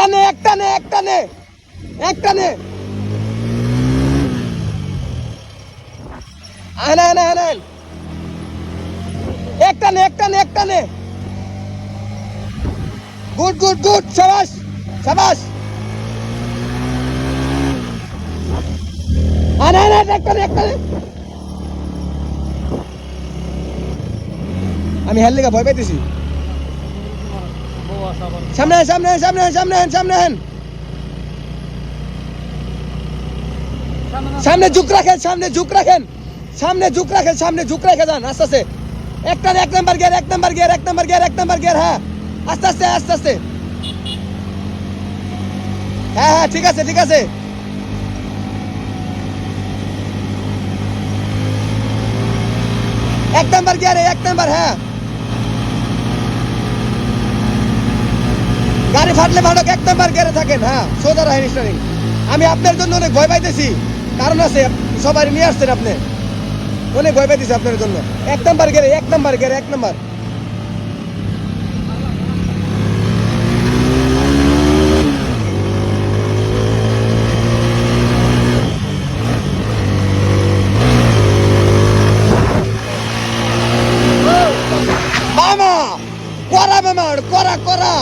একটানে একটানে একটানে একটানে আনেন আনেন একটানে একটানে একটানে good good good শাবাশ শাবাশ আনেন একটানে একটানে আমি হেল লেগা ভয় পাইতেছি সামনে সামনে সামনে সামনে সামনে সামনে ঝুঁক রাখেন সামনে ঝুঁক রাখেন সামনে ঝুঁক রাখেন সামনে ঝুঁক রেখে যান আস্তে আস্তে একটা এক নাম্বার গিয়ার এক নাম্বার গিয়ার এক নাম্বার গিয়ার এক নাম্বার গিয়ার হ্যাঁ আস্তে আস্তে আস্তে আস্তে হ্যাঁ হ্যাঁ ঠিক আছে ঠিক আছে এক নাম্বার গিয়ারে এক নাম্বার হ্যাঁ গাড়ি ফাটলে ফাটক এক নাম্বার গিয়ারে থাকেন হ্যাঁ সোজা রাখেন স্টারিং আমি আপনার জন্য অনেক ভয় পাইতেছি কারণ আছে সবাই নিয়ে আসছেন আপনি অনেক ভয় পাইতেছি আপনার জন্য এক নাম্বার গিয়ারে এক নাম্বার গিয়ারে এক নাম্বার মামা করা মামা করা করা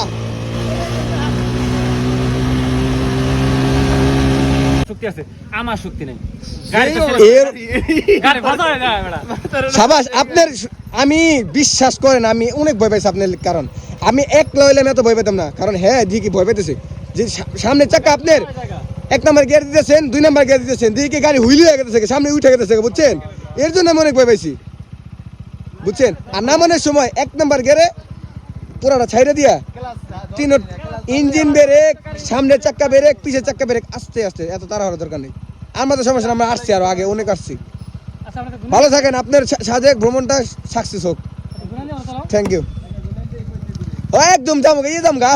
শক্তি আছে আমার শক্তি নাই সাবাস আপনার আমি বিশ্বাস করেন আমি অনেক ভয় পাইছি আপনার কারণ আমি এক লইলাম এত ভয় পেতাম না কারণ হ্যাঁ দিকে ভয় পাইতেছে যে সামনে চাকা আপনার এক নাম্বার গিয়ার দিতেছেন দুই নাম্বার গিয়ার দিতেছেন দিকে গাড়ি হুইল হয়ে গেছে সামনে উঠে গেছে বুঝছেন এর জন্য আমি অনেক ভয় পাইছি বুঝছেন আর নামানোর সময় এক নাম্বার গিয়ারে পুরাটা ছাইড়ে দিয়া তিন ইঞ্জিন ব্রেক সামনের চাক্কা ব্রেক পিছের চাক্কা ব্রেক আস্তে আস্তে এত তাড়াহুড়ো দরকার নেই আমাদের সমস্যা আমরা আসছি আরো আগে অনেক আসছি ভালো থাকেন আপনার সাজেক ভ্রমণটা সাকসেস হোক থ্যাংক ইউ একদম যাবো গা